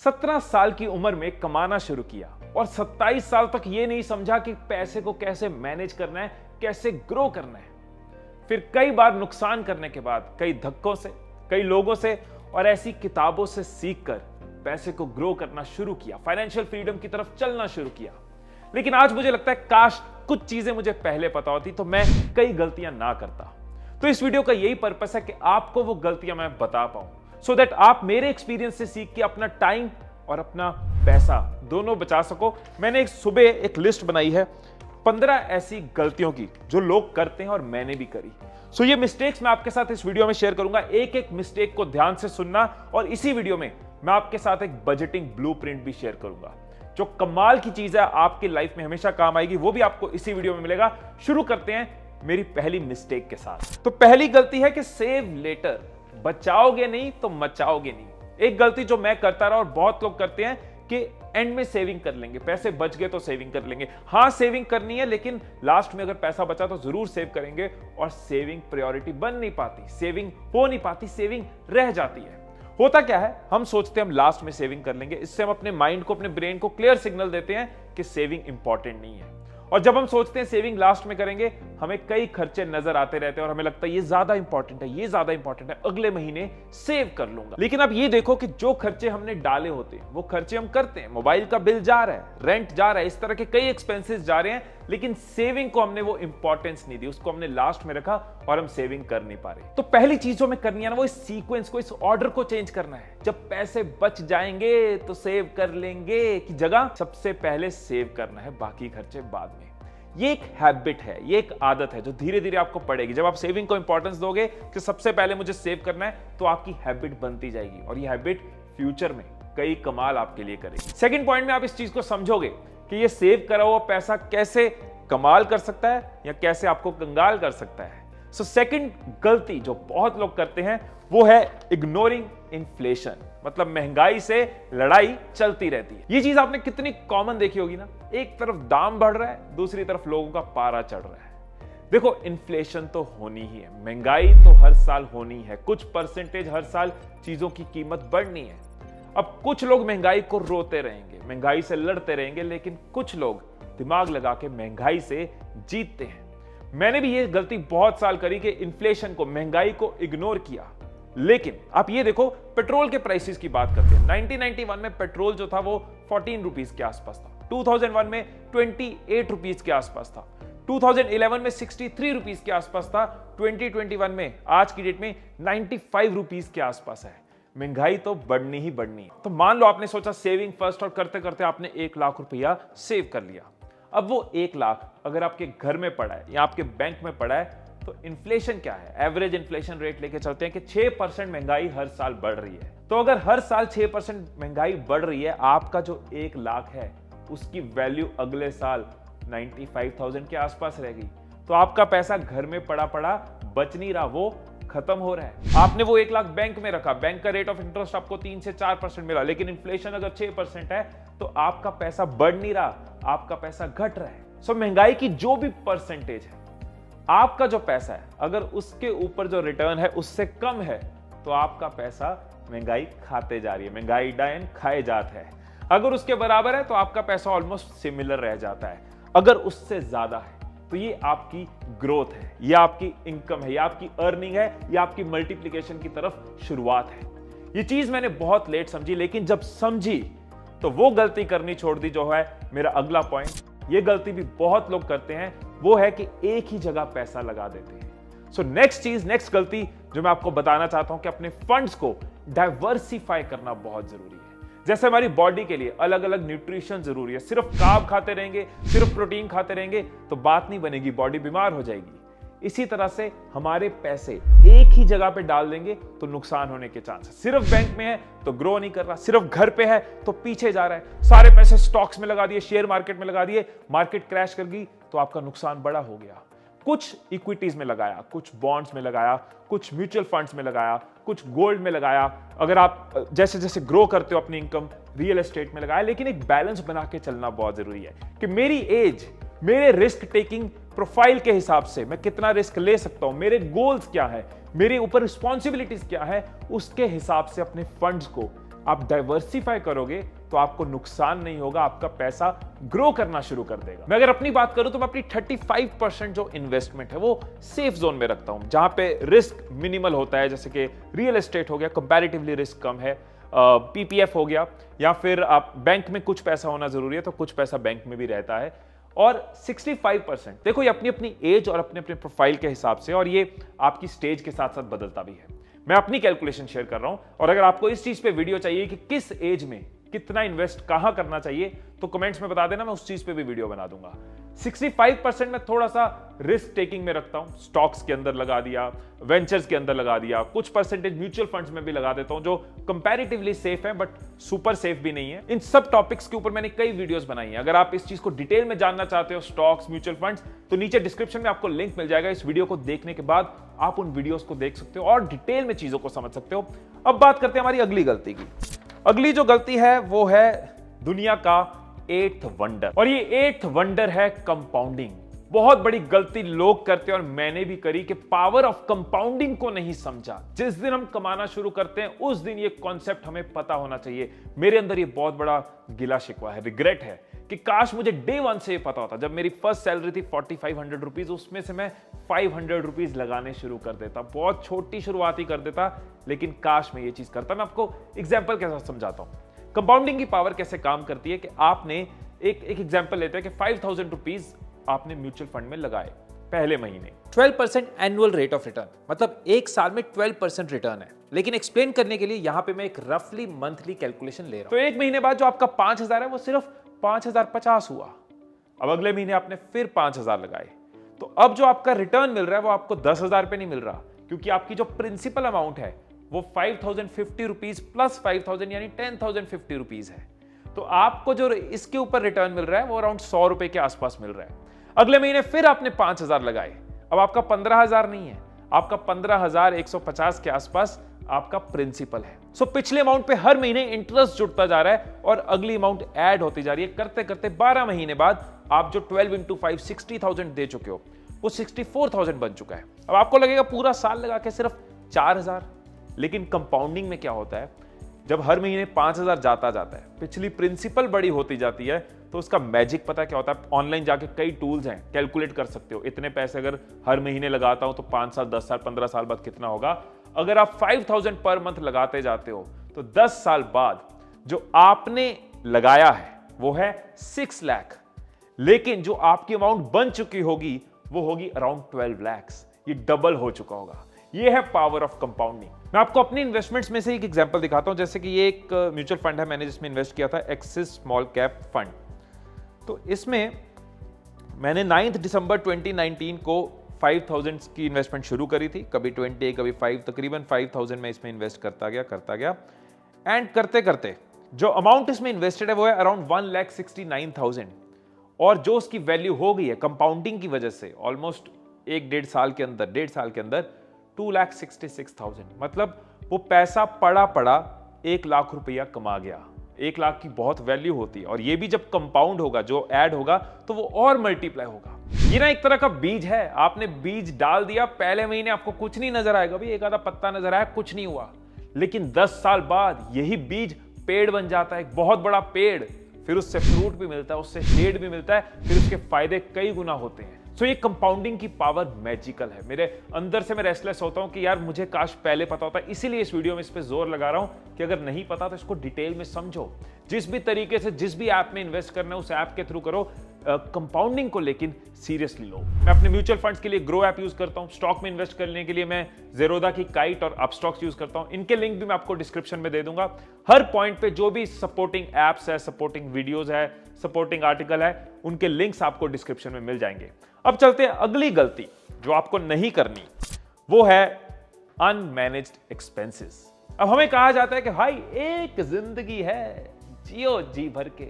17 साल की उम्र में कमाना शुरू किया और 27 साल तक यह नहीं समझा कि पैसे को कैसे मैनेज करना है, कैसे ग्रो करना है। फिर कई बार नुकसान करने के बाद, कई धक्कों से, कई लोगों से और ऐसी किताबों से सीखकर पैसे को ग्रो करना शुरू किया, फाइनेंशियल फ्रीडम की तरफ चलना शुरू किया। लेकिन आज मुझे लगता है काश कुछ चीजें मुझे पहले पता होती तो मैं कई गलतियां ना करता। तो इस वीडियो का यही पर्पस है कि आपको वो गलतियां मैं बता पाऊं, सो दैट आप मेरे एक्सपीरियंस से सीख के अपना टाइम और अपना पैसा दोनों बचा सको। मैंने सुबह एक लिस्ट बनाई है 15 ऐसी गलतियों की जो लोग करते हैं और मैंने भी करी। सो ये मिस्टेक्स मैं आपके साथ इस वीडियो में शेयर करूंगा। एक एक मिस्टेक को ध्यान से सुनना और इसी वीडियो में मैं आपके साथ एक बजटिंग ब्लूप्रिंट भी शेयर करूंगा जो कमाल की चीज है, आपकी लाइफ में हमेशा काम आएगी। वो भी आपको इसी वीडियो में मिलेगा। शुरू करते हैं मेरी पहली मिस्टेक के साथ। तो पहली गलती है कि सेव लेटर, बचाओगे नहीं तो मचाओगे नहीं। एक गलती जो मैं करता रहा और बहुत लोग करते हैं कि एंड में सेविंग कर लेंगे, पैसे बच गए तो सेविंग कर लेंगे। हाँ, सेविंग करनी है, लेकिन लास्ट में अगर पैसा बचा तो जरूर सेव करेंगे और सेविंग प्रायोरिटी बन नहीं पाती, सेविंग हो नहीं पाती, सेविंग रह जाती है। होता क्या है, हम सोचते हैं हम लास्ट में सेविंग कर लेंगे। इससे हम अपने माइंड को, अपने ब्रेन को क्लियर सिग्नल देते हैं कि सेविंग इंपॉर्टेंट नहीं है। और जब हम सोचते हैं सेविंग लास्ट में करेंगे, हमें कई खर्चे नजर आते रहते हैं और हमें लगता है ये ज्यादा इंपॉर्टेंट है, ये ज्यादा इंपॉर्टेंट है, अगले महीने सेव कर लूंगा। लेकिन अब ये देखो कि जो खर्चे हमने डाले होते हैं वो खर्चे हम करते हैं। मोबाइल का बिल जा रहा है, रेंट जा रहा है, इस तरह के कई एक्सपेंसेस जा रहे हैं, लेकिन सेविंग को हमने वो इंपॉर्टेंस नहीं दी, उसको हमने लास्ट में रखा और हम सेविंग कर नहीं पा रहे। तो पहली चीज जो हमें करनी है ना, वो इस सीक्वेंस को, इस ऑर्डर को चेंज करना है। जब पैसे बच जाएंगे तो सेव कर लेंगे की जगह सबसे पहले सेव करना है, बाकी खर्चे बाद में। ये एक हैबिट है, ये एक आदत है जो धीरे धीरे आपको पड़ेगी। जब आप सेविंग को इंपॉर्टेंस दोगे कि सबसे पहले मुझे सेव करना है, तो आपकी हैबिट बनती जाएगी और ये हैबिट फ्यूचर में कई कमाल आपके लिए करेगी। सेकंड पॉइंट में आप इस चीज को समझोगे कि ये सेव करा हुआ पैसा कैसे कमाल कर सकता है या कैसे आपको कंगाल कर सकता है। सो सेकंड गलती जो बहुत लोग करते हैं वो है इग्नोरिंग इन्फ्लेशन, मतलब महंगाई से लड़ाई चलती रहती है। ये चीज आपने कितनी कॉमन देखी होगी ना, एक तरफ दाम बढ़ रहा है, दूसरी तरफ लोगों का पारा चढ़ रहा है। देखो, इन्फ्लेशन तो होनी ही है, महंगाई तो हर साल होनी है, कुछ परसेंटेज हर साल चीजों की कीमत बढ़नी है। अब कुछ लोग महंगाई को रोते रहेंगे, महंगाई से लड़ते रहेंगे, लेकिन कुछ लोग दिमाग लगा के महंगाई से जीतते हैं। मैंने भी ये गलती बहुत साल करी कि इन्फ्लेशन को, महंगाई को इग्नोर किया। लेकिन आप ये देखो, पेट्रोल के प्राइसेस की बात करते हैं। 1991 में पेट्रोल जो था वो 14 रुपीज के आसपास था, 2001 में 28 रुपीज के आसपास था, 2011 में 63 रुपीज के आसपास था, 2021 में, आज की डेट में 95 रुपीज के आसपास है। महंगाई तो बढ़नी ही बढ़नी है। तो मान लो आपने सोचा सेविंग फर्स्ट और करते करते आपने 1 लाख रुपया सेव कर लिया। अब वो 1 लाख अगर आपके घर में पड़ा है या आपके बैंक में पड़ा है, तो इन्फ्लेशन क्या है, एवरेज इन्फ्लेशन रेट लेके चलते हैं कि 6% महंगाई हर साल बढ़ रही है। तो अगर हर साल 6% महंगाई बढ़ रही है, आपका जो 1 लाख है उसकी वैल्यू अगले साल 95,000 के आसपास रहेगी। तो आपका पैसा घर में पड़ा पड़ा बच नहीं रहा, वो खत्म हो रहा है। आपने वो 1 लाख बैंक में रखा, बैंक का रेट ऑफ इंटरेस्ट आपको 3 से 4% मिला, लेकिन इन्फ्लेशन अगर 6% है तो आपका पैसा बढ़ नहीं रहा, आपका पैसा घट रहा है। सो महंगाई की जो भी परसेंटेज है, आपका जो पैसा है अगर उसके ऊपर जो रिटर्न है उससे कम है, तो आपका पैसा महंगाई खाते जा रही है, महंगाई डायन खाए जाता है। अगर उसके बराबर है तो आपका पैसा ऑलमोस्ट सिमिलर रह जाता है। अगर उससे ज्यादा है तो ये आपकी ग्रोथ है, ये आपकी इनकम है, ये आपकी अर्निंग है, ये आपकी मल्टीप्लिकेशन की तरफ शुरुआत है। ये चीज मैंने बहुत लेट समझी, लेकिन जब समझी तो वो गलती करनी छोड़ दी जो है मेरा अगला पॉइंट। ये गलती भी बहुत लोग करते हैं, वो है कि एक ही जगह पैसा लगा देते हैं। सो नेक्स्ट गलती जो मैं आपको बताना चाहता हूं कि अपने फंड्स को डाइवर्सिफाई करना बहुत जरूरी है। जैसे हमारी बॉडी के लिए अलग अलग न्यूट्रिशन जरूरी है। सिर्फ कार्ब खाते रहेंगे, सिर्फ प्रोटीन खाते रहेंगे तो बात नहीं बनेगी, बॉडी बीमार हो जाएगी। इसी तरह से हमारे पैसे एक ही जगह पे डाल देंगे तो नुकसान होने के चांसेस। सिर्फ बैंक में है तो ग्रो नहीं कर रहा, सिर्फ घर पे है तो पीछे जा रहा है। सारे पैसे स्टॉक्स में लगा दिए, शेयर मार्केट में लगा दिए, मार्केट क्रैश कर गई तो आपका नुकसान बड़ा हो गया। कुछ इक्विटीज में लगाया, कुछ बॉन्ड्स में लगाया, कुछ म्यूचुअल फंड्स में लगाया, कुछ गोल्ड में लगाया, अगर आप जैसे जैसे ग्रो करते हो अपनी इनकम, रियल एस्टेट में लगाया। लेकिन एक बैलेंस बना के चलना बहुत जरूरी है कि मेरी एज, मेरे रिस्क टेकिंग प्रोफाइल के हिसाब से मैं कितना रिस्क ले सकता हूं, मेरे गोल्स क्या है, मेरे ऊपर रिस्पॉन्सिबिलिटीज क्या है, उसके हिसाब से अपने फंड्स को आप डाइवर्सिफाई करोगे तो आपको नुकसान नहीं होगा, आपका पैसा ग्रो करना शुरू कर देगा। मैं अगर अपनी बात करूं तो मैं अपनी 35% जो इन्वेस्टमेंट है वो सेफ जोन में रखता हूं, जहां पे रिस्क मिनिमल होता है, जैसे कि रियल एस्टेट हो गया, कंपैरेटिवली रिस्क कम है, पीपीएफ हो गया, या फिर आप बैंक में कुछ पैसा होना जरूरी है तो कुछ पैसा बैंक में भी रहता है। और 65%, देखो ये अपनी अपनी एज और अपने अपने प्रोफाइल के हिसाब से, और ये आपकी स्टेज के साथ साथ बदलता भी है। मैं अपनी कैलकुलेशन शेयर कर रहा हूं, और अगर आपको इस चीज पे वीडियो चाहिए कि किस एज में कितना इन्वेस्ट कहां करना चाहिए, तो कमेंट्स में बता देना, मैं उस चीज पे भी वीडियो बना दूंगा। 65% में थोड़ा सा रिस्क टेकिंग में रखता हूं, स्टॉक्स के अंदर लगा दिया, वेंचर्स के अंदर लगा दिया, कुछ परसेंटेज म्यूचुअल फंड्स में भी लगा देता हूं, जो कंपैरेटिवली सेफ है बट सुपर सेफ भी नहीं है। इन सब टॉपिक्स के ऊपर मैंने कई वीडियोस बनाई हैं। अगर आप इस चीज को डिटेल में जानना चाहते हो, स्टॉक्स, म्यूचुअल फंड्स, तो नीचे डिस्क्रिप्शन में आपको लिंक मिल जाएगा। इस वीडियो को देखने के बाद आप उन वीडियोस को देख सकते हो और डिटेल में चीजों को समझ सकते हो। अब बात करते हैं हमारी अगली गलती की। अगली जो गलती है वो है दुनिया का 8th वंडर, और ये 8th वंडर है कंपाउंडिंग। बहुत बड़ी गलती लोग करते हैं और मैंने भी करी कि पावर ऑफ कंपाउंडिंग को नहीं समझा। जिस दिन हम कमाना शुरू करते हैं उस दिन ये कॉन्सेप्ट हमें पता होना चाहिए। मेरे अंदर ये बहुत बड़ा गिला शिकवा है, रिग्रेट है कि काश मुझे डे 1 से ये पता होता। जब मेरी फर्स्ट सैलरी थी 4500 रुपीज, उसमें से मैं 500 रुपीज लगाने शुरू कर देता। बहुत छोटी शुरुआत ही कर देता, लेकिन काश मैं ये चीज करता। मैं आपको एग्जाम्पल के साथ समझाता हूं कंपाउंडिंग की पावर कैसे काम करती है। कि आपने एक एग्जाम्पल लेते हैं कि 5000 रुपीज आपने म्यूचुअल फंड में लगाए पहले महीने, 12% एनुअल रेट ऑफ रिटर्न, मतलब एक साल में 12% रिटर्न है। लेकिन एक्सप्लेन करने के लिए यहां पे मैं एक रफली मंथली कैलकुलेशन ले रहा हूं। तो एक महीने बाद जो आपका 5000 है वो सिर्फ 5050 हुआ। अब अगले महीने आपने फिर 5000 लगाए, तो अब जो आपका रिटर्न मिल रहा है वो आपको 10,000 पे नहीं मिल रहा, क्योंकि आपकी जो प्रिंसिपल अमाउंट है वो 5050 रुपीज प्लस 5000 यानी 10,050 रुपीज है। तो आपको जो इसके ऊपर रिटर्न मिल रहा है वो अराउंड 100 रुपए के आसपास मिल रहा है। अगले महीने फिर आपने 5000 लगाए, अब आपका 15,000 नहीं है, आपका 15,150 के आसपास आपका प्रिंसिपल है। सो पिछले अमाउंट पे हर महीने इंटरेस्ट जुड़ता जा रहा है और अगली अमाउंट ऐड होती जा रही है। करते करते 12 महीने बाद आप जो 12 into 5 60,000 दे चुके हो वो 64,000 बन चुका है। अब आपको लगेगा पूरा साल लगा के सिर्फ 4,000, लेकिन कंपाउंडिंग में क्या होता है, जब हर महीने 5,000 जाता जाता है, पिछली प्रिंसिपल बड़ी होती जाती है, तो उसका मैजिक पता क्या होता है। ऑनलाइन जाके कई टूल्स हैं, कैलकुलेट कर सकते हो इतने पैसे अगर हर महीने लगाता हूं तो 5 साल, 10 साल, 15 साल बाद कितना होगा। अगर आप 5,000 पर मंथ लगाते जाते हो तो 10 साल बाद जो आपने लगाया है वो है 6 लाख, लेकिन जो आपकी अमाउंट बन चुकी होगी वो होगी अराउंड 12 लाख। ये डबल हो चुका होगा। ये है पावर ऑफ कंपाउंडिंग। मैं आपको अपनी इन्वेस्टमेंट्स में से एक एग्जांपल दिखाता हूं। जैसे कि ये एक म्यूचुअल फंड है, मैंने जिसमें इन्वेस्ट किया था, एक्सिस स्मॉल कैप फंड। तो इसमें मैंने 9 दिसंबर 2019 को 5,000 की इन्वेस्टमेंट शुरू करी थी, कभी 20 कभी 5, तकरीबन 5,000 में इसमें इन्वेस्ट करता गया एंड करते करते जो अमाउंट इसमें इन्वेस्टेड है वो है अराउंड 1,69,000, और जो उसकी वैल्यू हो गई है कंपाउंडिंग की वजह से ऑलमोस्ट 1-1.5 साल के अंदर 2,66,000, मतलब वो पैसा पड़ा 1 लाख रुपया कमा गया। 1 लाख की बहुत वैल्यू होती है, और ये भी जब कंपाउंड होगा, जो ऐड होगा तो वो और मल्टीप्लाई होगा। ये ना एक तरह का बीज है, आपने बीज डाल दिया, पहले महीने आपको कुछ नहीं नजर आएगा, भी एक आधा पत्ता नजर आया, कुछ नहीं हुआ, लेकिन 10 साल बाद यही बीज पेड़ बन जाता है, एक बहुत बड़ा पेड़, फिर उससे फ्रूट भी मिलता है, उससे शेड भी मिलता है, फिर उसके फायदे कई गुना होते हैं। सो ये कंपाउंडिंग की पावर मैजिकल है। मेरे अंदर से मैं रेस्टलेस होता हूं कि यार मुझे काश पहले पता होता, इसीलिए इस वीडियो में इस पे जोर लगा रहा हूं कि अगर नहीं पता तो इसको डिटेल में समझो। जिस भी तरीके से जिस भी ऐप में इन्वेस्ट करना है उस ऐप के थ्रू करो, कंपाउंडिंग को लेकिन सीरियसली लो। मैं अपने म्यूचुअल फंड्स के लिए ग्रो ऐप यूज करता हूं, स्टॉक में इन्वेस्ट करने के लिए मैं ज़ेरोधा की काइट और अपस्टॉक्स यूज करता हूं। इनके लिंक भी मैं आपको डिस्क्रिप्शन में दे दूंगा। हर पॉइंट पे जो भी सपोर्टिंग एप्स है, सपोर्टिंग वीडियोज है, सपोर्टिंग आर्टिकल है, उनके लिंक्स आपको डिस्क्रिप्शन में मिल जाएंगे। अब चलते हैं अगली गलती जो आपको नहीं करनी, वो है अनमैनेज्ड एक्सपेंसेस। अब हमें कहा जाता है कि भाई एक जिंदगी है, जियो जी भर के,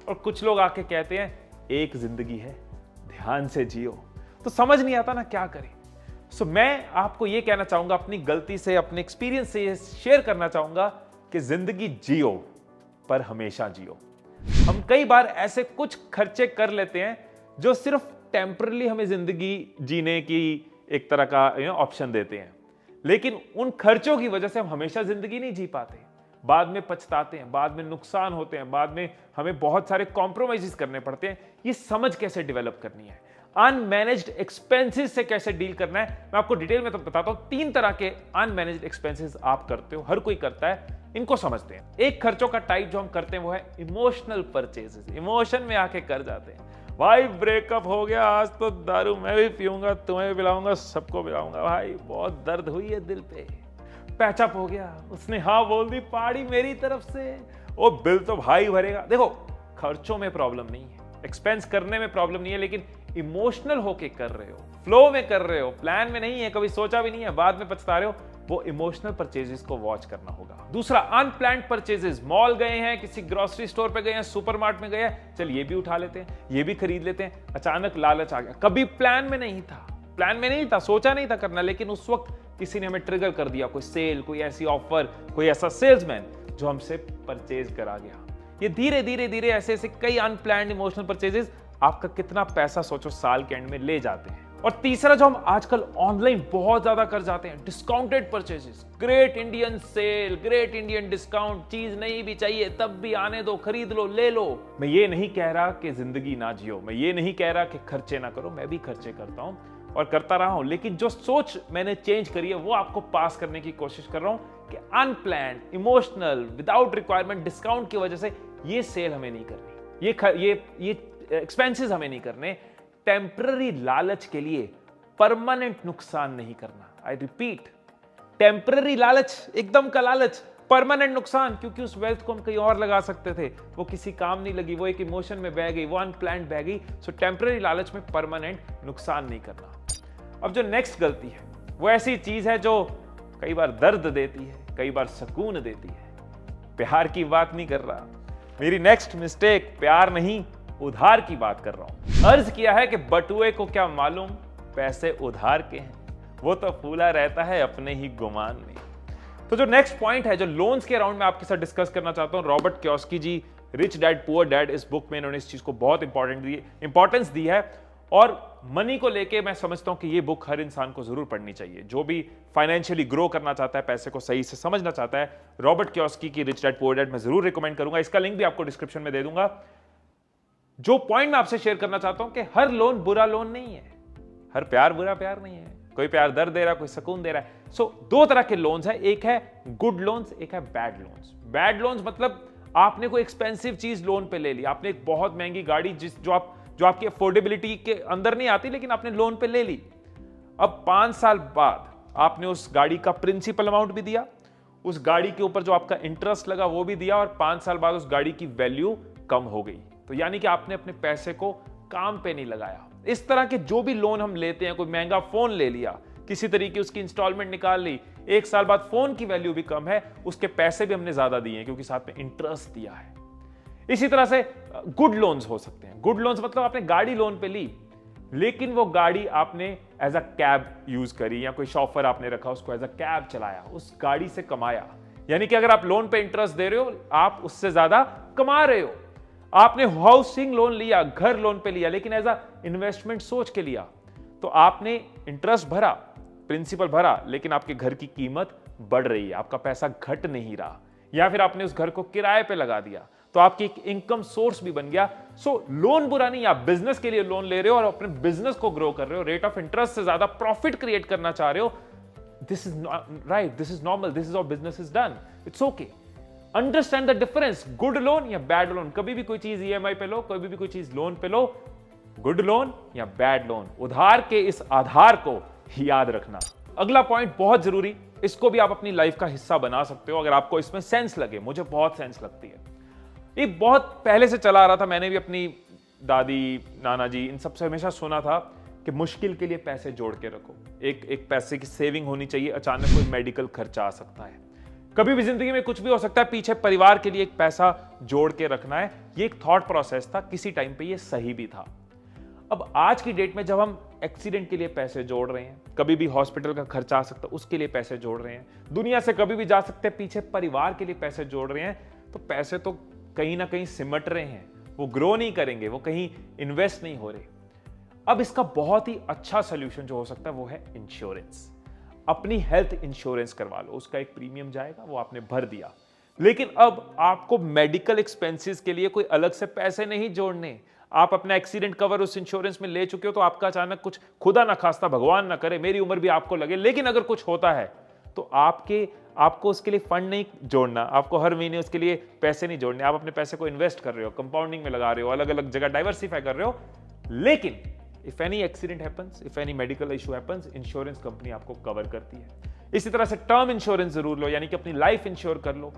और कुछ लोग आके कहते हैं एक जिंदगी है, ध्यान से जियो। तो समझ नहीं आता ना क्या करें। सो मैं आपको ये कहना चाहूंगा, अपनी गलती से, अपने एक्सपीरियंस से ये शेयर करना चाहूंगा कि जिंदगी जियो पर हमेशा जियो। हम कई बार ऐसे कुछ खर्चे कर लेते हैं जो सिर्फ टेम्परली हमें जिंदगी जीने की एक तरह का ऑप्शन देते हैं, लेकिन उन खर्चों की वजह से हम हमेशा जिंदगी नहीं जी पाते। बाद में पछताते हैं, बाद में नुकसान होते हैं, बाद में हमें बहुत सारे कॉम्प्रोमाइजेस करने पड़ते हैं। ये समझ कैसे डेवलप करनी है, अनमैनेज्ड एक्सपेंसेस से कैसे डील करना है, मैं आपको डिटेल में तो बताता हूं। 3 तरह के अनमैनेज्ड एक्सपेंसेस आप करते हो, हर कोई करता है, इनको समझते हैं। एक खर्चों का टाइप जो हम करते हैं वो है इमोशनल परचेजेस। इमोशन में आके कर जाते हैं, भाई ब्रेकअप हो गया, आज तो दारू मैं भी पीऊंगा, तुम्हें भी पिलाऊंगा, सबको पिलाऊंगा, भाई बहुत दर्द हुई है दिल पे। पैचअप हो गया, उसने हाँ बोल दी, पार्टी मेरी तरफ से, ओ बिल तो भाई भरेगा। देखो, खर्चों में प्रॉब्लम नहीं है, एक्सपेंस करने में प्रॉब्लम नहीं है, लेकिन इमोशनल होके कर रहे हो, फ्लो में कर रहे हो, प्लान में नहीं है, कभी सोचा भी नहीं है, बाद में पछता रहे हो, वो इमोशनल परचेजेस को वॉच करना होगा। दूसरा, अनप्लान्ड परचेजेस। मॉल गए हैं, किसी ग्रोसरी स्टोर पे गए हैं, सुपरमार्केट में गए हैं, चल ये भी उठा लेते हैं, ये भी खरीद लेते हैं, अचानक लालच आ गया, कभी प्लान में नहीं था, सोचा नहीं था करना, लेकिन उस वक्त किसी ने हमें ट्रिगर कर दिया, कोई सेल, कोई ऐसी ऑफर, कोई ऐसा सेल्समैन जो हमसे परचेज करा गया। ये धीरे धीरे धीरे ऐसे ऐसे कई अनप्लान्ड इमोशनल परचेजेस आपका कितना पैसा सोचो साल के एंड में ले जाते हैं। और तीसरा जो हम आजकल ऑनलाइन बहुत ज्यादा कर जाते हैं, discounted purchases. Great Indian sale, great Indian discount, चीज नहीं भी चाहिए तब भी आने दो, खरीद लो, ले लो। मैं ये नहीं कह रहा कि जिंदगी ना जियो, मैं ये नहीं कह रहा कि खर्चे ना करो, मैं भी खर्चे करता हूं और करता रहा हूं, लेकिन जो सोच मैंने चेंज करी है वो आपको पास करने की कोशिश कर रहा हूं कि unplanned, emotional, without requirement discount की वजह से ये सेल हमें नहीं करनी, ये एक्सपेंसेस हमें नहीं करने। टेम्पररी लालच के लिए परमानेंट नुकसान नहीं करना। आई रिपीट, टेम्पररी लालच, एकदम का लालच, परमानेंट नुकसान, क्योंकि उस वेल्थ को हम कहीं और लगा सकते थे, वो किसी काम नहीं लगी, वो एक इमोशन में बह गई, वो अनप्लान्ड बह गई। सो टेम्पररी लालच में परमानेंट नुकसान नहीं करना। अब जो नेक्स्ट गलती है वो ऐसी चीज है जो कई बार दर्द देती है, कई बार सुकून देती है। प्यार की बात नहीं कर रहा, मेरी नेक्स्ट मिस्टेक प्यार नहीं, उधार की बात कर रहा हूं। अर्ज किया है कि बटुए को क्या मालूम पैसे उधार के हैं, वो तो फूला रहता है अपने ही गुमान में। तो जो नेक्स्ट पॉइंट है, जो लोन्स के अराउंड में आपके साथ डिस्कस करना चाहता हूं, रॉबर्ट कियोसाकी जी, रिच डैड पुअर डैड, इस बुक में इन्होंने इस चीज को बहुत इंपॉर्टेंस दी है। और मनी को लेके मैं समझता हूं कि ये बुक हर इंसान को जरूर पढ़नी चाहिए, जो भी फाइनेंशियली ग्रो करना चाहता है, पैसे को सही से समझना चाहता है। रॉबर्ट कियोसाकी की रिच डैड पुअर डैड मैं जरूर रिकमेंड करूंगा, इसका लिंक भी आपको डिस्क्रिप्शन में दे दूंगा। जो पॉइंट मैं आपसे शेयर करना चाहता हूं कि हर लोन बुरा लोन नहीं है, हर प्यार बुरा प्यार नहीं है, कोई प्यार दर्द दे रहा है, कोई सुकून दे रहा है। सो 2 तरह के लोन्स हैं, एक है गुड लोन्स, एक है बैड लोन्स। बैड लोन्स मतलब आपने कोई एक्सपेंसिव चीज लोन पे ले ली, आपने एक बहुत महंगी गाड़ी जो आपकी अफोर्डेबिलिटी के अंदर नहीं आती, लेकिन आपने लोन पे ले ली। अब 5 साल बाद आपने उस गाड़ी का प्रिंसिपल अमाउंट भी दिया, उस गाड़ी के ऊपर जो आपका इंटरेस्ट लगा वो भी दिया, और 5 साल बाद उस गाड़ी की वैल्यू कम हो गई। तो यानी कि आपने अपने पैसे को काम पे नहीं लगाया। इस तरह के जो भी लोन हम लेते हैं, कोई महंगा फोन ले लिया, किसी तरीके उसकी इंस्टॉलमेंट निकाल ली, 1 साल बाद फोन की वैल्यू भी कम है, उसके पैसे भी हमने ज्यादा दिए हैं क्योंकि साथ में इंटरेस्ट दिया है। इसी तरह से गुड लोन्स हो सकते हैं। गुड लोन्स मतलब आपने गाड़ी लोन पे ली, लेकिन वो गाड़ी आपने एज अ कैब यूज करी, या कोई शॉफर आपने रखा, उसको एज अ कैब चलाया, उस गाड़ी से कमाया। यानी कि अगर आप लोन पे इंटरेस्ट दे रहे हो, आप उससे ज्यादा कमा रहे हो। आपने हाउसिंग लोन लिया, घर लोन पे लिया, लेकिन एज अ इन्वेस्टमेंट सोच के लिया, तो आपने इंटरेस्ट भरा, प्रिंसिपल भरा, लेकिन आपके घर की कीमत बढ़ रही है, आपका पैसा घट नहीं रहा। या फिर आपने उस घर को किराए पे लगा दिया, तो आपकी एक इनकम सोर्स भी बन गया। सो लोन बुरा नहीं, आप बिजनेस के लिए लोन ले रहे हो और अपने बिजनेस को ग्रो कर रहे हो, रेट ऑफ इंटरेस्ट से ज्यादा प्रॉफिट क्रिएट करना चाह रहे हो, this is right, this is normal, this is how business is done, it's okay. Understand the difference, good loan या बैड लोन। कभी भी कोई चीज ईएमआई पे लो, कभी भी कोई चीज लोन पे लो, गुड लोन या बैड लोन, उधार के इस आधार को याद रखना। अगला पॉइंट बहुत जरूरी, इसको भी आप अपनी लाइफ का हिस्सा बना सकते हो अगर आपको इसमें सेंस लगे। मुझे बहुत सेंस लगती है, ये बहुत पहले से चला आ रहा था, मैंने भी अपनी दादी, नाना जी, इन सबसे हमेशा सुना था कि मुश्किल के लिए पैसे जोड़ के रखो, एक पैसे की सेविंग होनी चाहिए, अचानक कोई मेडिकल खर्चा आ सकता है, कभी भी जिंदगी में कुछ भी हो सकता है, पीछे परिवार के लिए एक पैसा जोड़ के रखना है। ये एक थॉट प्रोसेस था, किसी टाइम पे ये सही भी था। अब आज की डेट में जब हम एक्सीडेंट के लिए पैसे जोड़ रहे हैं, कभी भी हॉस्पिटल का खर्चा आ सकता है, उसके लिए पैसे जोड़ रहे हैं, दुनिया से कभी भी जा सकते हैं, पीछे परिवार के लिए पैसे जोड़ रहे हैं, तो पैसे तो कहीं ना कहीं सिमट रहे हैं, वो ग्रो नहीं करेंगे, वो कहीं इन्वेस्ट नहीं हो रहे। अब इसका बहुत ही अच्छा सोल्यूशन जो हो सकता है वो है इंश्योरेंस। अपनी हेल्थ इंश्योरेंस करवा लो, उसका एक प्रीमियम जाएगा, वो आपने भर दिया, लेकिन अब आपको मेडिकल एक्सपेंसेस के लिए कोई अलग से पैसे नहीं जोड़ने। आप अपना एक्सीडेंट कवर उस इंश्योरेंस में ले चुके हो, तो आपका अचानक कुछ, खुदा ना खास्ता, भगवान ना करे मेरी उम्र भी आपको लगे, लेकिन अगर कुछ होता है तो आपको उसके लिए फंड नहीं जोड़ना, आपको हर महीने उसके लिए पैसे नहीं जोड़ने। आप अपने पैसे को इन्वेस्ट कर रहे हो, कंपाउंडिंग में लगा रहे हो, अलग अलग जगह डाइवर्सिफाई कर रहे हो। लेकिन if any accident happens, if any medical issue happens, insurance company आपको कवर करती है। इसी तरह से टर्म इंश्योरेंस जरूर लो, यानी कि अपनी लाइफ इंश्योर कर लो।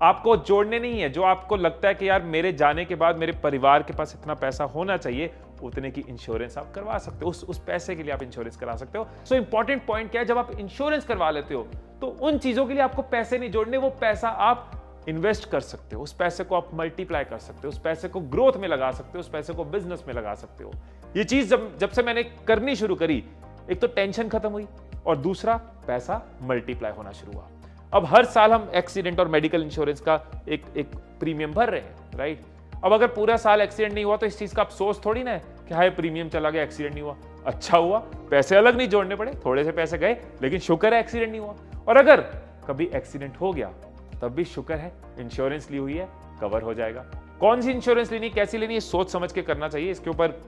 आपको जोड़ने नहीं है, जो आपको लगता है कि यार मेरे जाने के बाद मेरे परिवार के पास इतना पैसा होना चाहिए, उतने की इंश्योरेंस आप करवा सकते हो, उस पैसे के लिए आप इंश्योरेंस करा सकते हो। सो इंपॉर्टेंट पॉइंट क्या है, जब आप इंश्योरेंस करवा लेते हो तो उन चीजों के लिए आपको पैसे नहीं जोड़ने, वो पैसा आप इन्वेस्ट कर सकते हो, उस पैसे को आप मल्टीप्लाई कर सकते हो, उस पैसे को ग्रोथ में लगा सकते हो, उस पैसे को बिजनेस में लगा सकते हो। ये चीज जब से मैंने करनी शुरू करी, एक तो टेंशन खत्म हुई और दूसरा पैसा मल्टीप्लाई होना शुरू हुआ। अब हर साल हम एक्सीडेंट और मेडिकल इंश्योरेंस का एक प्रीमियम भर रहे हैं, राइट। अब अगर पूरा साल एक्सीडेंट नहीं हुआ तो इस चीज का अफसोस थोड़ी ना है कि हाय प्रीमियम चला गया, एक्सीडेंट नहीं हुआ, अच्छा हुआ, पैसे अलग नहीं जोड़ने पड़े, थोड़े से पैसे गए, लेकिन शुक्र है एक्सीडेंट नहीं हुआ। और अगर कभी एक्सीडेंट हो गया तब भी शुक्र है, इंश्योरेंस ली हुई है, कवर हो जाएगा। कौन सी इंश्योरेंस लेनी, कैसी लेनी है, सोच समझ के करना चाहिए। इसके ऊपर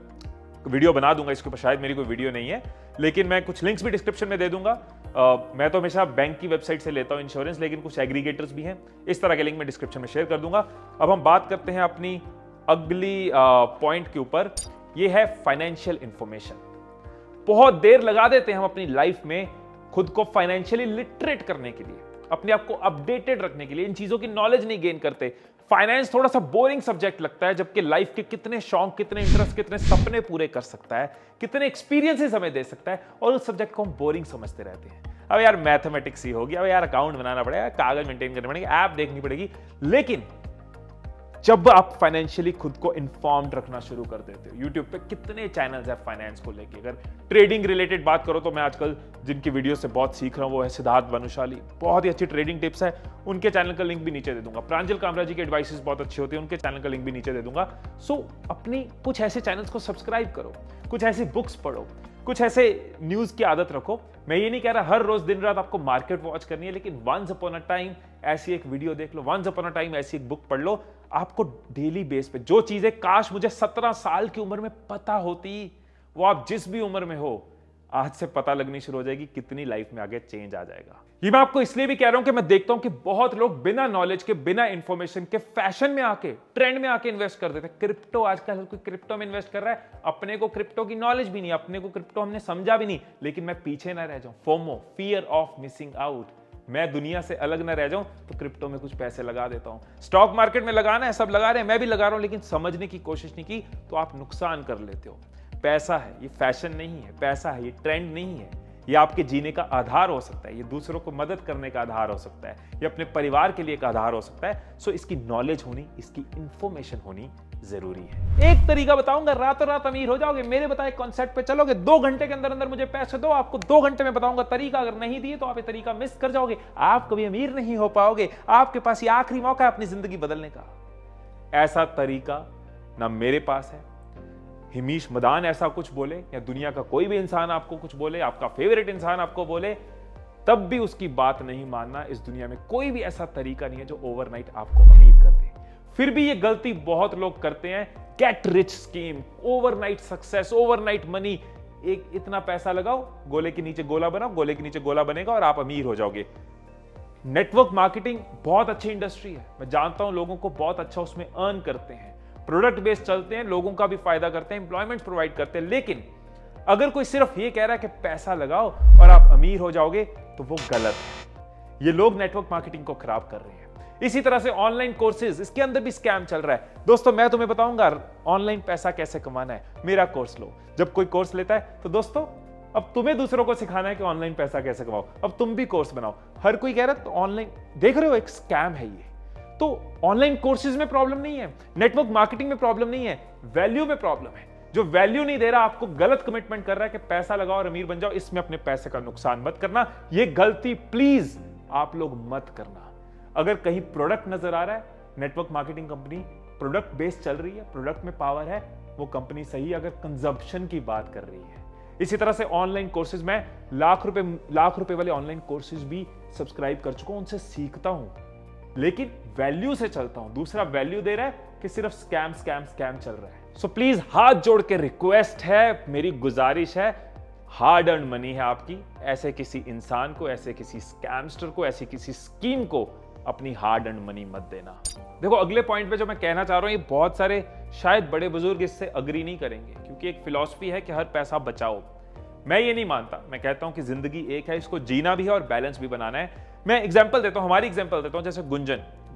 वीडियो बना दूंगा, इसके ऊपर शायद मेरी कोई वीडियो नहीं है, लेकिन मैं कुछ लिंक्स भी डिस्क्रिप्शन में दे दूंगा। मैं तो हमेशा बैंक की वेबसाइट से लेता हूं इंश्योरेंस, लेकिन कुछ एग्रीगेटर्स भी हैं, इस तरह के लिंक मैं डिस्क्रिप्शन में शेयर कर दूंगा। अब हम बात करते हैं अपनी अगली पॉइंट के ऊपर, ये है फाइनेंशियल इंफॉर्मेशन। बहुत देर लगा देते हैं हम अपनी लाइफ में खुद को फाइनेंशियली लिटरेट करने के लिए, अपने आप को अपडेटेड रखने के लिए, इन चीजों की नॉलेज नहीं गेन करते। फाइनेंस थोड़ा सा बोरिंग सब्जेक्ट लगता है, जबकि लाइफ के कितने शौक, कितने इंटरेस्ट, कितने सपने पूरे कर सकता है, कितने एक्सपीरियंसेस हमें दे सकता है, और उस सब्जेक्ट को हम बोरिंग समझते रहते हैं। अब यार मैथमेटिक्स ही होगी, अब यार अकाउंट बनाना पड़ेगा, कागज मेंटेन करने पड़ेंगे, ऐप देखनी पड़ेगी। लेकिन जब आप फाइनेंशियली खुद को इन्फॉर्म्ड रखना शुरू कर देते हो, यूट्यूब पे कितने चैनल्स हैं फाइनेंस को लेके। अगर ट्रेडिंग रिलेटेड बात करो तो मैं आजकल जिनकी वीडियो से बहुत सीख रहा हूं वो है सिद्धार्थ भानुशाली, बहुत ही अच्छी ट्रेडिंग टिप्स है, उनके चैनल का लिंक भी नीचे दे दूंगा। प्रांजल कामरा जी की एडवाइसेस बहुत अच्छी होती है, उनके चैनल का लिंक भी नीचे दे दूंगा। सो अपनी कुछ ऐसे चैनल्स को सब्सक्राइब करो, कुछ ऐसी बुक्स पढ़ो, कुछ ऐसे न्यूज की आदत रखो। मैं ये नहीं कह रहा हर रोज दिन रात आपको मार्केट वॉच करनी है, लेकिन वंस अपॉन अ टाइम ऐसी एक वीडियो देख लो, वंस अपॉन अ टाइम ऐसी एक बुक पढ़ लो। आपको डेली बेस पे जो चीजें काश मुझे 17 साल की उम्र में पता होती, वो आप जिस भी उम्र में हो आज से पता लगनी शुरू हो जाएगी, कितनी लाइफ में आगे चेंज आ जाएगा। ये मैं आपको इसलिए भी कह रहा हूं कि मैं देखता हूं कि बहुत लोग बिना नॉलेज के, बिना इंफॉर्मेशन के, फैशन में आके, ट्रेंड में आके इन्वेस्ट कर देते हैं। क्रिप्टो, आजकल कोई क्रिप्टो में इन्वेस्ट कर रहा है, अपने को क्रिप्टो की नॉलेज भी नहीं, अपने को क्रिप्टो हमने समझा भी नहीं, लेकिन मैं पीछे ना रह जाऊं, FOMO, fear of missing out, मैं दुनिया से अलग ना रह जाऊं, तो क्रिप्टो में कुछ पैसे लगा देता हूं। स्टॉक मार्केट में लगाना है, सब लगा रहे हैं, मैं भी लगा रहा हूं, लेकिन समझने की कोशिश नहीं की तो आप नुकसान कर लेते हो। पैसा है, ये फैशन नहीं है, पैसा है, ये ट्रेंड नहीं है, ये आपके जीने का आधार हो सकता है, ये दूसरों को मदद करने का आधार हो सकता है, ये अपने परिवार के लिए एक आधार हो सकता है। सो इसकी नॉलेज होनी, इसकी इंफॉर्मेशन होनी जरूरी है। एक तरीका बताऊंगा, रातों रात अमीर हो जाओगे, मेरे बताए कॉन्सेप्ट पे चलोगे, 2 घंटे के अंदर अंदर मुझे पैसे दो, आपको 2 घंटे में बताऊंगा तरीका। अगर नहीं दिए तो आप ये तरीका मिस कर जाओगे, आप कभी अमीर नहीं हो पाओगे। आपके पास ये आखिरी मौका है अपनी जिंदगी बदलने का। ऐसा तरीका ना मेरे पास है, हिमीश मदान ऐसा कुछ बोले, या दुनिया का कोई भी इंसान आपको कुछ बोले, आपका फेवरेट इंसान आपको बोले, तब भी उसकी बात नहीं मानना। इस दुनिया में कोई भी ऐसा तरीका नहीं है जो ओवरनाइट आपको अमीर कर दे। फिर भी ये गलती बहुत लोग करते हैं, get rich scheme, overnight success, overnight money, एक इतना पैसा लगाओ, गोले के नीचे गोला बनाओ, गोले के नीचे गोला बनेगा और आप अमीर हो जाओगे। नेटवर्क मार्केटिंग बहुत अच्छी इंडस्ट्री है, मैं जानता हूं लोगों को बहुत अच्छा उसमें अर्न करते हैं, प्रोडक्ट बेस्ड चलते हैं, लोगों का भी फायदा करते हैं, एम्प्लॉयमेंट प्रोवाइड करते हैं। लेकिन अगर कोई सिर्फ ये कह रहा है कि पैसा लगाओ और आप अमीर हो जाओगे, तो वो गलत है। ये लोग नेटवर्क मार्केटिंग को खराब कर रहे हैं। इसी तरह से ऑनलाइन कोर्सेज, इसके अंदर भी स्कैम चल रहा है। दोस्तों मैं तुम्हें बताऊंगा ऑनलाइन पैसा कैसे कमाना है, मेरा कोर्स लो। जब कोई कोर्स लेता है तो दोस्तों अब तुम्हें दूसरों को सिखाना है कि ऑनलाइन पैसा कैसे कमाओ, अब तुम भी कोर्स बनाओ। हर कोई कह रहा है तो ऑनलाइन, देख रहे हो एक स्कैम है ये। तो ऑनलाइन कोर्सेज में प्रॉब्लम नहीं है, नेटवर्क मार्केटिंग में प्रॉब्लम नहीं है, वैल्यू में प्रॉब्लम है। जो वैल्यू नहीं दे रहा, आपको गलत कमिटमेंट कर रहा है कि पैसा लगाओ और अमीर बन जाओ, इसमें अपने पैसे का नुकसान मत करना। ये गलती प्लीज आप लोग मत करना। अगर कहीं प्रोडक्ट नजर आ रहा है, network marketing company product based चल रही है, प्रोडक्ट में पावर है, वो कंपनी सही है। अगर कंजम्पशन की बात कर रही है, इसी तरह से ऑनलाइन कोर्सेज, मैं लाख रुपए वाले ऑनलाइन कोर्सेज भी सब्सक्राइब कर चुका हूं, उनसे सीखता हूं। लेकिन वैल्यू से चलता हूं। दूसरा वैल्यू दे रहा है कि सिर्फ स्कैम स्कैम स्कैम चल रहा है। सो प्लीज हाथ जोड़ के रिक्वेस्ट है, मेरी गुजारिश है, हार्ड अर्न मनी है आपकी, ऐसे किसी इंसान को, ऐसे किसी स्कैमस्टर को, ऐसी किसी स्कीम को अपनी हार्ड अर्न मनी मत देना। देखो अगले पॉइंट पे जो मैं कहना चाह रहा हूं, ये बहुत सारे शायद बड़े बुजुर्ग इससे अग्री नहीं करेंगे, क्योंकि एक फिलॉसफी है कि हर पैसा बचाओ। मैं ये नहीं मानता, मैं कहता हूं कि जिंदगी एक है, इसको जीना भी है और बैलेंस भी बनाना है। मैं एग्जांपल देता हूं, हमारी एग्जांपल देता हूं, जैसे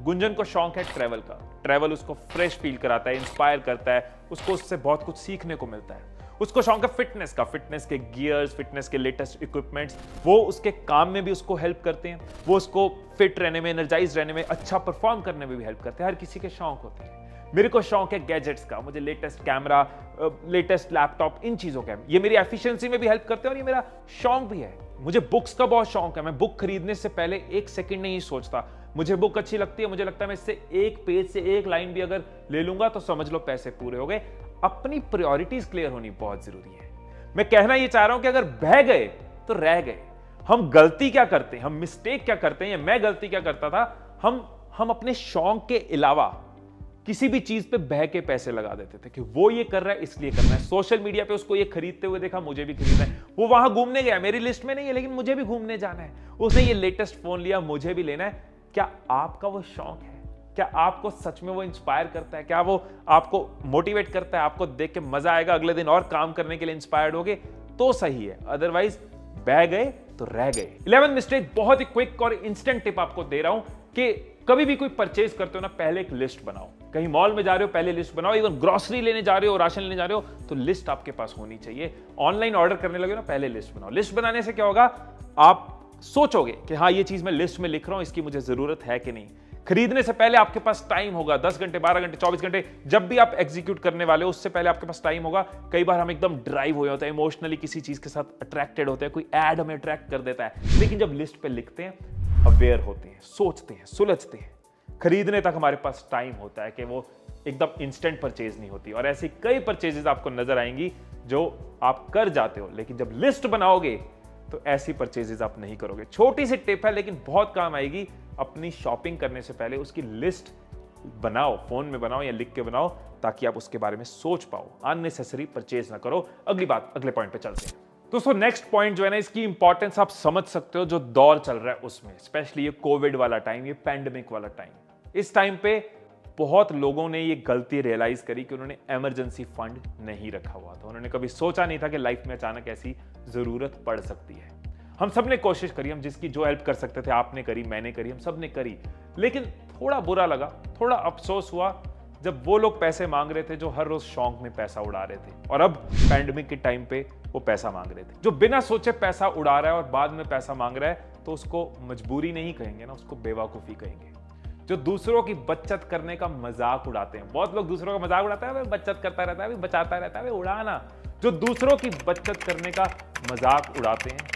गुंजन को शौक है ट्रैवल का। ट्रैवल उसको फ्रेश फील कराता है, इंस्पायर करता है, उसको उससे बहुत कुछ सीखने को मिलता है। उसको शौक है फिटनेस का, फिटनेस के गियर्स, फिटनेस के लेटेस्ट इक्विपमेंट्स, वो उसके काम में भी उसको हेल्प करते हैं, वो उसको फिट रहने में, एनर्जाइज रहने में, अच्छा परफॉर्म करने में भी हेल्प करते हैं। हर किसी के शौक होते हैं। मेरे को शौक है गैजेट्स का, मुझे लेटेस्ट कैमरा, लेटेस्ट लैपटॉप, इन चीजों का, ये मेरी एफिशिएंसी में भी हेल्प करते हैं और ये मेरा शौक भी है। मुझे बुक्स का बहुत शौक है, मैं बुक खरीदने से पहले एक सेकंड नहीं सोचता। मुझे बुक अच्छी लगती है, मुझे लगता है मैं इससे एक पेज से एक लाइन भी अगर ले लूंगा तो समझ लो पैसे पूरे हो गए। अपनी प्रायोरिटीज क्लियर होनी बहुत जरूरी है। मैं कहना ये चाह रहा हूं कि अगर बह गए तो रह गए। हम गलती क्या करते हैं, हम मिस्टेक क्या करते हैं, या मैं गलती क्या करता था, हम अपने शौक के अलावा किसी भी चीज पे बह के पैसे लगा देते थे कि वो ये कर रहा है इसलिए करना है। सोशल मीडिया पे उसको ये खरीदते हुए देखा, मुझे भी खरीदना है। वो वहां घूमने गया, मेरी लिस्ट में नहीं है लेकिन मुझे भी घूमने जाना है। उसने ये लेटेस्ट फोन लिया, मुझे भी लेना है। क्या आपका वो शौक है? क्या आपको सच में वो इंस्पायर करता है? क्या वो आपको मोटिवेट करता है? आपको देख के मजा आएगा, अगले दिन और काम करने के लिए इंस्पायर्ड होगे तो सही है, अदरवाइज बह गए तो रह गए। 11 मिस्टेक, बहुत ही क्विक और इंस्टेंट टिप आपको दे रहा हूं कि कभी भी कोई परचेज करते हो ना, पहले एक लिस्ट बनाओ। कहीं मॉल में जा रहे हो, पहले लिस्ट बनाओ। इवन ग्रोसरी लेने जा रहे हो, राशन लेने जा रहे हो, तो लिस्ट आपके पास होनी चाहिए। ऑनलाइन ऑर्डर करने लगे ना, पहले लिस्ट बनाओ। लिस्ट बनाने से क्या होगा, आप सोचोगे कि हाँ ये चीज मैं लिस्ट में लिख रहा हूं, इसकी मुझे जरूरत है कि नहीं। खरीदने से पहले आपके पास टाइम होगा, 10 घंटे, 12 घंटे, 24 घंटे, जब भी आप एग्जीक्यूट करने वाले हो उससे पहले आपके पास टाइम होगा। कई बार हम एकदम ड्राइव हो जाते हैं, इमोशनली किसी चीज के साथ अट्रैक्टेड होते हैं, कोई ऐड हमें अट्रैक्ट कर देता है, लेकिन जब लिस्ट पे लिखते हैं, अवेयर होते हैं, सोचते हैं, सुलझते हैं, खरीदने तक हमारे पास टाइम होता है कि वो एकदम इंस्टेंट परचेज नहीं होती। और ऐसी कई परचेजेस आपको नजर आएंगी जो आप कर जाते हो, लेकिन जब लिस्ट बनाओगे तो ऐसी परचेजेस आप नहीं करोगे। छोटी सी टिप है लेकिन बहुत काम आएगी। अपनी शॉपिंग करने से पहले उसकी लिस्ट बनाओ, फोन में बनाओ या लिख के बनाओ, ताकि आप उसके बारे में सोच पाओ, अननेसेसरी परचेज ना करो। अगली बात, अगले पॉइंट पे चलते हैं। दोस्तों नेक्स्ट पॉइंट जो है ना, इसकी इंपॉर्टेंस आप समझ सकते हो जो दौर चल रहा है उसमें, स्पेशली ये कोविड वाला टाइम, ये पैंडेमिक वाला टाइम। इस टाइम पे बहुत लोगों ने ये गलती रियलाइज करी कि उन्होंने इमरजेंसी फंड नहीं रखा हुआ था। उन्होंने कभी सोचा नहीं था कि लाइफ में अचानक ऐसी जरूरत पड़ सकती है। हम सब ने कोशिश करी, हम जिसकी जो हेल्प कर सकते थे, आपने करी, मैंने करी, हम सब ने करी, लेकिन थोड़ा बुरा लगा, थोड़ा अफसोस हुआ जब वो लोग पैसे मांग रहे थे जो हर रोज शौक में पैसा उड़ा रहे थे, और अब पैंडेमिक के टाइम पे वो पैसा मांग रहे थे। जो बिना सोचे पैसा उड़ा रहा है और बाद में पैसा मांग रहा है, तो उसको मजबूरी नहीं कहेंगे ना, उसको बेवकूफी कहेंगे। जो दूसरों की बचत करने का मजाक उड़ाते हैं, बहुत लोग दूसरों का मजाक उड़ाते हैं, बचत करता रहता है, बचाता रहता है, उड़ाना। जो दूसरों की बचत करने का मजाक उड़ाते हैं,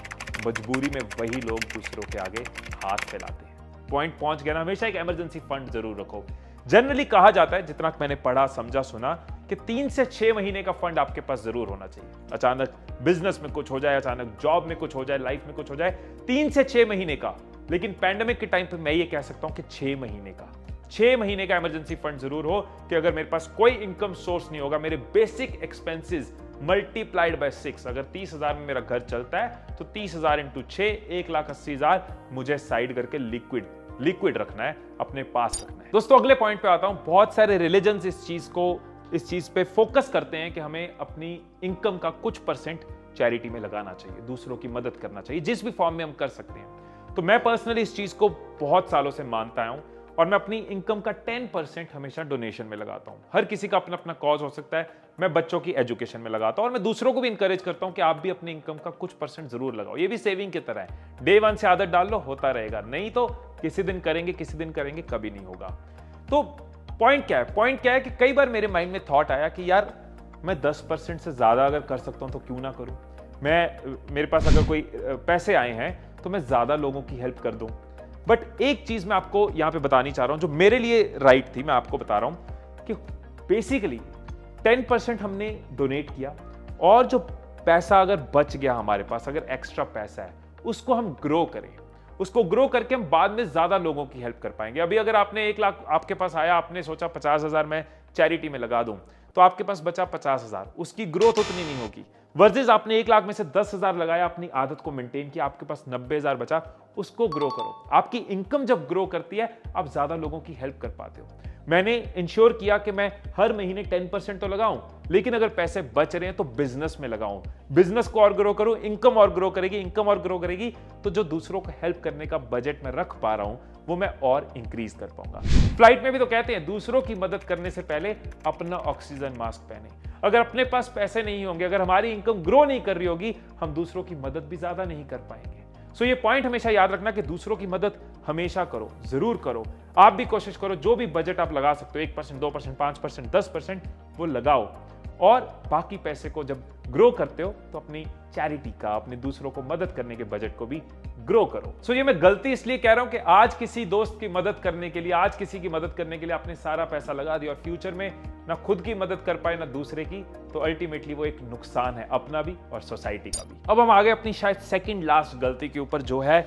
मजबूरी में वही लोग दूसरों के आगे हाथ फैलाते हैं। पॉइंट पहुंच गया ना, हमेशा एक इमरजेंसी फंड जरूर रखो। जनरली कहा जाता है, जितना मैंने पढ़ा, समझा, सुना, कि 3 से 6 महीने का फंड आपके पास जरूर होना चाहिए। अचानक बिजनेस में कुछ हो जाए, अचानक जॉब में कुछ हो जाए, लाइफ में कुछ हो जाए, 3 से 6 महीने का। लेकिन पैंडेमिक के टाइम पे मैं ये कह सकता हूं कि 6 महीने का इमरजेंसी फंड जरूर हो, कि अगर मेरे पास कोई इनकम सोर्स नहीं होगा, मेरे बेसिक एक्सपेंसेस मल्टीप्लाइड बाय 6, अगर 30,000 में मेरा घर चलता है तो 30,000 इंटू 6, 1,80,000 मुझे साइड करके लिक्विड रखना है, अपने पास रखना है। दोस्तों अगले पॉइंट पे आता हूं। बहुत सारे रिलीजन्स इस चीज पे फोकस करते हैं कि हमें अपनी इनकम का कुछ परसेंट चैरिटी में लगाना चाहिए, दूसरों की मदद करना चाहिए, जिस भी फॉर्म में हम कर सकते हैं। तो मैं पर्सनली इस चीज को बहुत सालों से मानता हूं, और मैं अपनी इनकम का 10% हमेशा डोनेशन में लगाता हूं। हर किसी का अपना अपना कॉज हो सकता है। मैं बच्चों की एजुकेशन में लगाता हूं, और मैं दूसरों को भी इंकरेज करता हूं कि आप भी अपनी इनकम का कुछ परसेंट जरूर लगाओ। ये भी सेविंग की तरह है, डे 1 से आदत डाल लो, होता रहेगा। नहीं तो किसी दिन करेंगे, कभी नहीं होगा। तो पॉइंट क्या है कि कई बार मेरे माइंड में थॉट आया कि यार मैं 10% से ज्यादा अगर कर सकता हूं तो क्यों ना करूं। मेरे पास अगर कोई पैसे आए हैं तो मैं ज्यादा लोगों की हेल्प कर दूं। बट एक चीज मैं आपको यहां पे बतानी चाह रहा हूं जो मेरे लिए राइट थी, मैं आपको बता रहा हूं कि बेसिकली 10% हमने डोनेट किया, और जो पैसा अगर बच गया हमारे पास, अगर एक्स्ट्रा पैसा है, उसको हम ग्रो करें, उसको ग्रो करके हम बाद में ज्यादा लोगों की हेल्प कर पाएंगे। अभी अगर आपने 1 लाख आपके पास आया, आपने सोचा 50,000 मैं चैरिटी में लगा दूं, तो आपके पास बचा 50,000, उसकी ग्रोथ उतनी नहीं होगी। वर्सेस आपने 1 लाख में से 10,000 लगाया, अपनी आदत को मेंटेन किया, आपके पास 90,000 बचा, उसको ग्रो करो। आपकी इनकम जब ग्रो करती है, आप ज्यादा लोगों की हेल्प कर पाते हो। मैंने इंश्योर किया कि मैं हर महीने 10% तो लगाऊं, लेकिन अगर पैसे बच रहे हैं तो बिजनेस में लगाऊं, बिजनेस को और ग्रो करूं, इनकम और ग्रो करेगी, इनकम और ग्रो करेगी, तो जो दूसरों को हेल्प करने का बजट में रख पा रहा हूं वो मैं और इंक्रीज कर पाऊंगा। फ्लाइट में भी तो कहते हैं दूसरों की मदद करने से पहले अपना ऑक्सीजन मास्क पहने। अगर अपने पास पैसे नहीं होंगे, अगर हमारी इनकम ग्रो नहीं कर रही होगी, हम दूसरों की मदद भी ज्यादा नहीं कर पाएंगे। सो ये पॉइंट हमेशा याद रखना कि दूसरों की मदद हमेशा करो, जरूर करो। आप भी कोशिश करो, जो भी बजट आप लगा सकते हो, 1%, 2%, 5%, 10%, वो लगाओ। और बाकी पैसे को जब ग्रो करते हो तो अपनी चैरिटी का, अपने दूसरों को मदद करने के बजट को भी ग्रो करो। सो ये मैं गलती इसलिए कह रहा हूं कि आज किसी दोस्त की मदद करने के लिए, आज किसी की मदद करने के लिए आपने सारा पैसा लगा दिया और फ्यूचर में ना खुद की मदद कर पाए ना दूसरे की, तो अल्टीमेटली वो एक नुकसान है, अपना भी और सोसाइटी का भी। अब हम आगे अपनी शायद सेकंड लास्ट गलती के ऊपर, जो है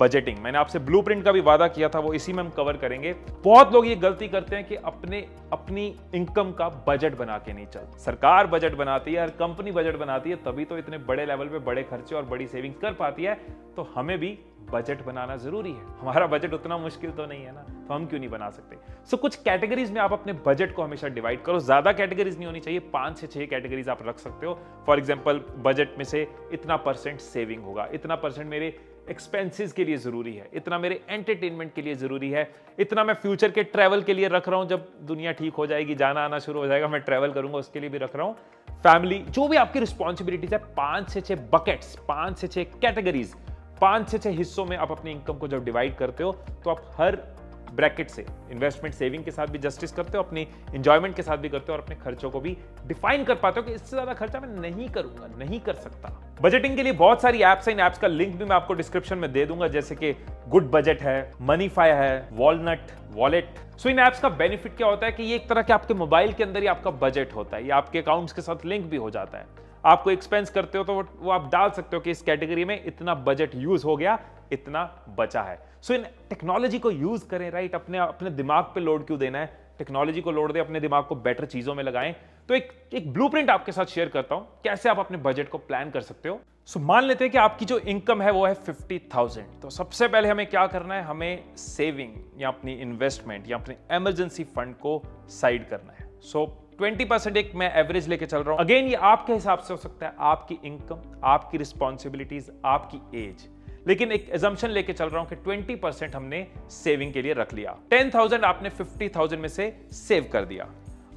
बजटिंग। मैंने आपसे ब्लूप्रिंट का भी वादा किया था, वो इसी में हम कवर करेंगे। बहुत लोग ये गलती करते हैं कि अपनी इनकम का बजट बना के नहीं चलते। सरकार बजट बनाती है, हर कंपनी बजट बनाती है, तभी तो इतने बड़े लेवल पे बड़े खर्चे और बड़ी सेविंग्स कर पाती है। तो हमें भी बजट बनाना जरूरी है। हमारा बजट उतना मुश्किल तो नहीं है ना, तो हम क्यों नहीं बना सकते। सो कुछ कैटेगरीज में आप अपने बजट को हमेशा डिवाइड करो। ज्यादा कैटेगरीज नहीं होनी चाहिए, 5 से 6 कैटेगरीज आप रख सकते हो। फॉर एग्जांपल, बजट में से इतना % सेविंग होगा, इतना % मेरे एक्सपेंसेस के लिए जरूरी है, इतना मेरे एंटरटेनमेंट के लिए जरूरी है, इतना मैं फ्यूचर के ट्रैवल के लिए रख रहा हूं, जब दुनिया ठीक हो जाएगी, जाना आना शुरू हो जाएगा, मैं ट्रैवल करूंगा, उसके लिए भी रख रहा हूं। फैमिली, जो भी आपकी रिस्पॉन्सिबिलिटीज है, 5 से 6 बकेट्स, 5 से 6 कैटेगरीज, 5 से 6 हिस्सों में आप अपनी इनकम को जब डिवाइड करते हो, तो आप हर ब्रैकेट से इन्वेस्टमेंट सेविंग के साथ भी जस्टिस करते हो, अपनी एंजॉयमेंट के साथ भी करते हो, और अपने खर्चों को भी डिफाइन कर पाते हो कि इससे ज्यादा खर्चा मैं नहीं करूंगा, नहीं कर सकता। बजटिंग के लिए बहुत सारी एप्स हैं, इन एप्स का लिंक भी मैं आपको डिस्क्रिप्शन में दे दूंगा, जैसे कि गुड बजट है, मनीफाई है, वॉलनट, वॉलेट। सो इन एप्स का बेनिफिट क्या होता है कि ये एक तरह के आपके मोबाइल के अंदर ही आपका बजट होता है, ये आपके अकाउंट्स के साथ लिंक भी हो जाता है। आपको एक्सपेंस करते हो तो वो आप डाल सकते हो कि इस कैटेगरी में इतना बजट यूज हो गया, इतना बचा है। सो इन टेक्नोलॉजी को यूज करें, राइट। अपने दिमाग पे लोड क्यों देना है, टेक्नोलॉजी को लोड दे, अपने दिमाग को बेटर चीजों में लगाएं। तो एक ब्लूप्रिंट आपके साथ शेयर करता हूं, कैसे आप अपने बजट को प्लान कर सकते हो। सो मान लेते हैं कि आपकी जो इनकम है वो है 50,000। तो सबसे पहले हमें क्या करना है, हमें सेविंग या अपनी इन्वेस्टमेंट या अपने इमरजेंसी फंड को साइड करना है। सो 20% एक मैं एवरेज लेके चल रहा हूं। अगेन ये आपके हिसाब से हो सकता है, आपकी इनकम, आपकी रिस्पॉन्सिबिलिटीज, आपकी एज, लेकिन एक एजम्पशन लेके चल रहा हूं कि 20% हमने सेविंग के लिए रख लिया। 10,000 आपने 50,000 में से सेव कर दिया।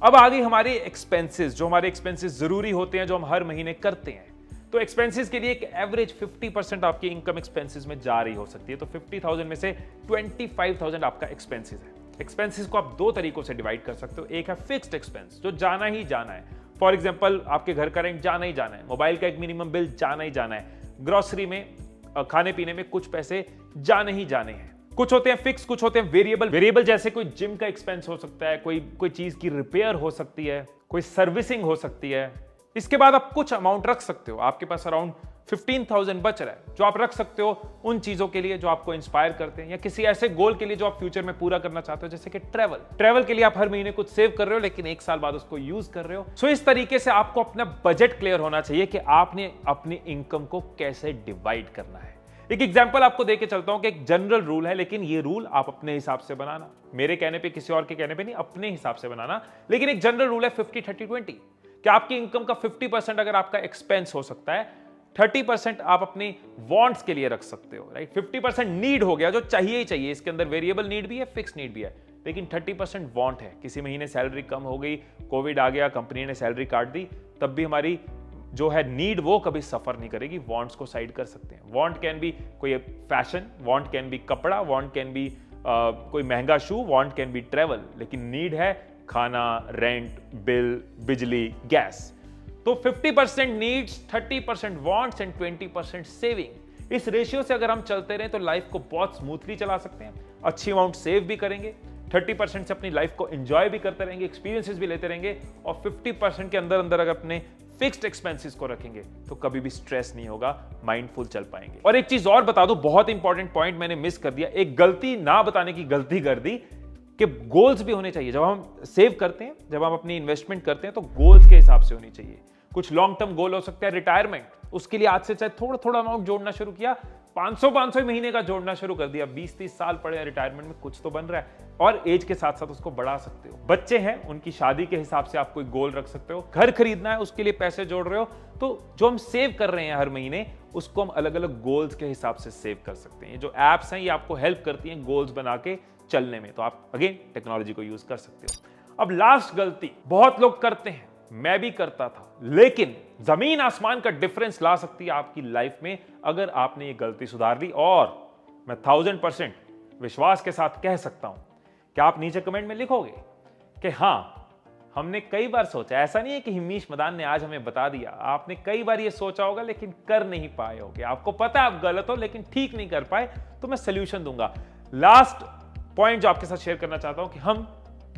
अब आ गई हमारी एक्सपेंसेस, जो हमारे एक्सपेंसेस जरूरी होते हैं, जो हम हर महीने करते हैं। तो एक्सपेंसेस के लिए एक एवरेज 50% आपकी इनकम एक्सपेंसेस में जा रही हो सकती है। तो 50,000 में से 25,000 आपका एक्सपेंसेस है। एक्सपेंसेस को आप 2 तरीकों से डिवाइड कर सकते हो। एक है फिक्स्ड एक्सपेंस, जो जाना ही जाना है। फॉर एग्जांपल, आपके घर का रेंट जाना ही जाना है, मोबाइल का एक मिनिमम बिल जाना ही जाना है, ग्रोसरी में, खाने पीने में कुछ पैसे जाने ही जाने हैं। कुछ होते हैं फिक्स, कुछ होते हैं वेरिएबल जैसे कोई जिम का एक्सपेंस हो सकता है, कोई चीज की रिपेयर हो सकती है, कोई सर्विसिंग हो सकती है। इसके बाद आप कुछ अमाउंट रख सकते हो। आपके पास अराउंड 15,000 बच रहा है, जो आप रख सकते हो उन चीजों के लिए जो आपको इंस्पायर करते हैं, या किसी ऐसे गोल के लिए जो आप फ्यूचर में पूरा करना चाहते हो, जैसे कि ट्रैवल के लिए आप हर महीने कुछ सेव कर रहे हो, लेकिन 1 साल बाद उसको यूज कर रहे हो। सो इस तरीके से आपको अपना बजट क्लियर होना चाहिए कि आपने अपनी इनकम को कैसे डिवाइड करना है। एक एग्जांपल आपको देके चलता हूं कि एक जनरल रूल है, लेकिन ये रूल आप अपने हिसाब से बनाना, मेरे कहने पे, किसी और के कहने पे नहीं, अपने हिसाब से बनाना। लेकिन एक जनरल रूल है 50-30-20, कि आपकी इनकम का 50% अगर आपका एक्सपेंस हो सकता है, 30% आप अपनी वांट्स के लिए रख सकते हो, राइट। 50% नीड हो गया, जो चाहिए ही चाहिए, इसके अंदर वेरिएबल नीड भी है, फिक्स नीड भी है, लेकिन 30% वांट है। किसी महीने सैलरी कम हो गई, कोविड आ गया, कंपनी ने सैलरी काट दी, तब भी हमारी जो है नीड वो कभी सफर नहीं करेगी। वांट्स को साइड कर सकते हैं। वांट कैन बी कोई फैशन, वांट कैन बी कपड़ा, वांट कैन बी कोई महंगा शू, वांट कैन बी ट्रेवल, लेकिन नीड है खाना, रेंट, बिल, बिजली, गैस। तो 50% नीड्स, 30% वांट्स एंड 20% सेविंग। इस रेशियो से अगर हम चलते रहे तो लाइफ को बहुत स्मूथली चला सकते हैं। अच्छी अमाउंट सेव भी करेंगे, 30% से अपनी लाइफ को एंजॉय भी करते रहेंगे, एक्सपीरियंसेस भी लेते रहेंगे, और 50% के अंदर अंदर अगर अपने फिक्स्ड एक्सपेंसेस को रखेंगे तो कभी भी स्ट्रेस नहीं होगा, माइंडफुल चल पाएंगे। और एक चीज और बता दो, बहुत इंपॉर्टेंट पॉइंट मैंने मिस कर दिया, एक गलती ना बताने की गलती कर दी कि गोल्स भी होने चाहिए। जब हम सेव करते हैं, जब हम अपनी इन्वेस्टमेंट करते हैं तो गोल्स के हिसाब से होनी चाहिए। कुछ लॉन्ग टर्म गोल हो सकता है रिटायरमेंट, उसके लिए आज से चाहे थोड़ा थोड़ा अमाउंट जोड़ना शुरू किया, 500 महीने का जोड़ना शुरू कर दिया, 20-30 साल पड़े रिटायरमेंट में, कुछ तो बन रहा है। और एज के साथ साथ उसको बढ़ा सकते हो। बच्चे हैं, उनकी शादी के हिसाब से आप कोई गोल रख सकते हो। घर खरीदना है, उसके लिए पैसे जोड़ रहे हो, तो जो हम सेव कर रहे हैं हर महीने, उसको हम अलग अलग गोल्स के हिसाब से सेव कर सकते हैं। जो एप्स हैं ये आपको हेल्प करती हैं गोल्स बना के चलने में, तो आप अगेन टेक्नोलॉजी को यूज कर सकते हो। अब लास्ट गलती बहुत लोग करते हैं, मैं भी करता था, लेकिन जमीन आसमान का डिफरेंस ला सकती है आपकी लाइफ में अगर आपने ये गलती सुधार ली। और मैं 1000% विश्वास के साथ कह सकता हूं कि आप नीचे कमेंट में लिखोगे कि हां, हमने कई बार सोचा। ऐसा नहीं है कि हिमीश मदान ने आज हमें बता दिया, आपने कई बार ये सोचा होगा लेकिन कर नहीं पाए होगे। आपको पता है आप गलत हो लेकिन ठीक नहीं कर पाए, तो मैं सोल्यूशन दूंगा। लास्ट पॉइंट जो आपके साथ शेयर करना चाहता हूं कि हम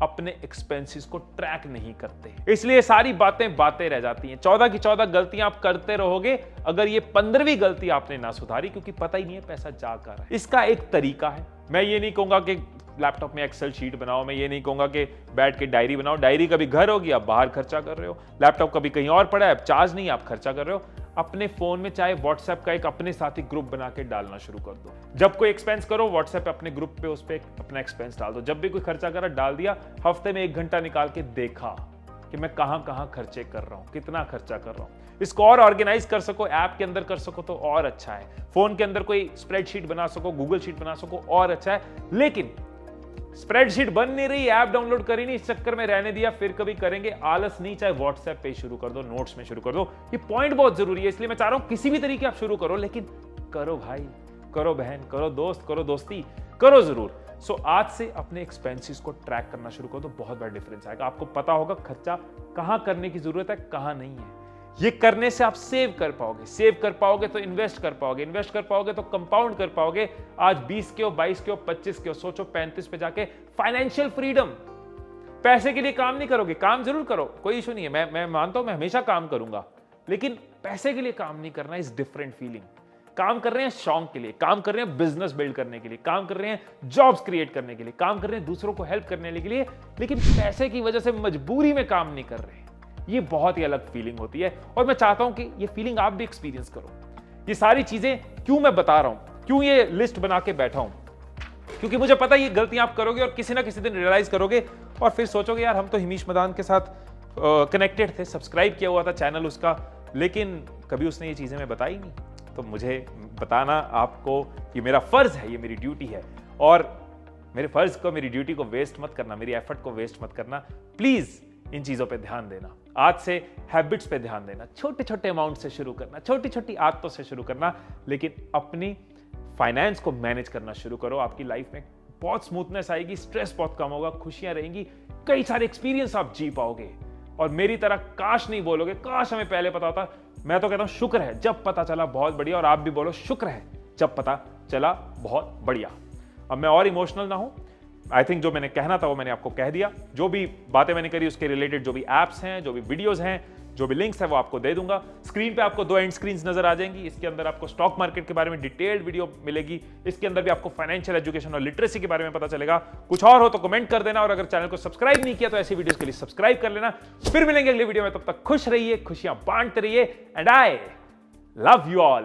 अपने एक्सपेंसेस को ट्रैक नहीं करते, इसलिए सारी बातें रह जाती हैं। 14 की 14 गलतियां आप करते रहोगे अगर ये 15वीं गलती आपने ना सुधारी, क्योंकि पता ही नहीं है पैसा जा कर रहा है। इसका एक तरीका है, मैं ये नहीं कहूंगा कि लैपटॉप में एक्सेल शीट बनाओ, मैं ये नहीं कहूंगा कि बैठ के डायरी बनाओ। डायरी कभी घर होगी, आप बाहर खर्चा कर रहे हो। लैपटॉप कभी कहीं और पड़ा है, चार्ज नहीं, आप खर्चा कर रहे हो। अपने फोन में चाहे व्हाट्सएप का एक अपने साथी ग्रुप बना के डालना शुरू कर दो। जब कोई एक्सपेंस करो, व्हाट्सएप पे अपने ग्रुप पे उस पे अपना एक्सपेंस डाल दो। जब भी कोई खर्चा करा, डाल दिया। हफ्ते में 1 घंटा निकाल के देखा कि मैं कहां खर्चे कर रहा हूं, कितना खर्चा कर रहा हूं। इसको और ऑर्गेनाइज कर सको, ऐप के अंदर कर सको तो और अच्छा है। फोन के अंदर कोई स्प्रेडशीट बना सको, गूगल शीट बना सको, और अच्छा है। लेकिन स्प्रेडशीट बन नहीं रही, ऐप डाउनलोड करी नहीं, इस चक्कर में रहने दिया, फिर कभी करेंगे। आलस नहीं, चाहे व्हाट्सएप पे शुरू कर दो, नोट्स में शुरू कर दो। ये पॉइंट बहुत जरूरी है, इसलिए मैं चाह रहा हूं किसी भी तरीके आप शुरू करो, लेकिन करो भाई, करो बहन, करो दोस्त, करो दोस्ती, करो जरूर। सो आज से अपने एक्सपेंसेस को ट्रैक करना शुरू कर दो, बहुत बड़ा डिफरेंस आएगा। आपको पता होगा खर्चा कहां करने की जरूरत है, कहां नहीं है। ये करने से आप सेव कर पाओगे, सेव कर पाओगे तो इन्वेस्ट कर पाओगे, इन्वेस्ट कर पाओगे तो कंपाउंड कर पाओगे। आज 20 के हो, 22 के हो, 25 के हो, सोचो 35 पे जाके फाइनेंशियल फ्रीडम। पैसे के लिए काम नहीं करोगे, काम जरूर करो, कोई इशू नहीं है, मैं मानता हूं मैं हमेशा काम करूंगा, लेकिन पैसे के लिए काम नहीं करना इज डिफरेंट फीलिंग। काम कर रहे हैं शौक के लिए, काम कर रहे हैं बिजनेस बिल्ड करने के लिए, काम कर रहे हैं जॉब्स क्रिएट करने के लिए, काम कर रहे हैं दूसरों को हेल्प करने के लिए, लेकिन पैसे की वजह से मजबूरी में काम नहीं कर रहे। ये बहुत ही अलग फीलिंग होती है, और मैं चाहता हूं कि ये फीलिंग आप भी एक्सपीरियंस करो। ये सारी चीजें क्यों मैं बता रहा हूं, क्यों ये लिस्ट बना के बैठा हूं, क्योंकि मुझे पता है ये गलतियां आप करोगे और किसी ना किसी दिन रियलाइज करोगे और फिर सोचोगे यार हम तो हिमीश मदान के साथ कनेक्टेड थे, सब्सक्राइब किया हुआ था चैनल उसका, लेकिन कभी उसने ये चीजें मैं बताई नहीं। तो मुझे बताना आपको ये मेरा फर्ज है, ये मेरी ड्यूटी है, और मेरे फर्ज को, मेरी ड्यूटी को वेस्ट मत करना, मेरी एफर्ट को वेस्ट मत करना। प्लीज इन चीजों पे ध्यान देना। आज से हैबिट्स पे ध्यान देना, छोटे छोटे अमाउंट से शुरू करना, छोटी छोटी आदतों से शुरू करना, लेकिन अपनी फाइनेंस को मैनेज करना शुरू करो। आपकी लाइफ में बहुत स्मूथनेस आएगी, स्ट्रेस बहुत कम होगा, खुशियां रहेंगी, कई सारे एक्सपीरियंस आप जी पाओगे। और मेरी तरह काश नहीं बोलोगे, काश हमें पहले पता होता। मैं तो कहता हूं शुक्र है जब पता चला, बहुत बढ़िया। और आप भी बोलो शुक्र है जब पता चला, बहुत बढ़िया। अब मैं और इमोशनल ना हूं, आई थिंक जो मैंने कहना था वो मैंने आपको कह दिया। जो भी बातें मैंने करी उसके रिलेटेड जो भी एप्स हैं, जो भी वीडियोस हैं, जो भी लिंक्स है वो आपको दे दूंगा। स्क्रीन पे आपको 2 एंड स्क्रीन्स नजर आ जाएंगी। इसके अंदर आपको स्टॉक मार्केट के बारे में डिटेल्ड वीडियो मिलेगी, इसके अंदर भी आपको फाइनेंशियल एजुकेशन और लिटरेसी के बारे में पता चलेगा। कुछ और हो तो कमेंट कर देना, और अगर चैनल को सब्सक्राइब नहीं किया तो ऐसी वीडियोस के लिए सब्सक्राइब कर लेना। फिर मिलेंगे अगली वीडियो में, तब तक खुश रहिए, खुशियां बांटते रहिए, and I love you all.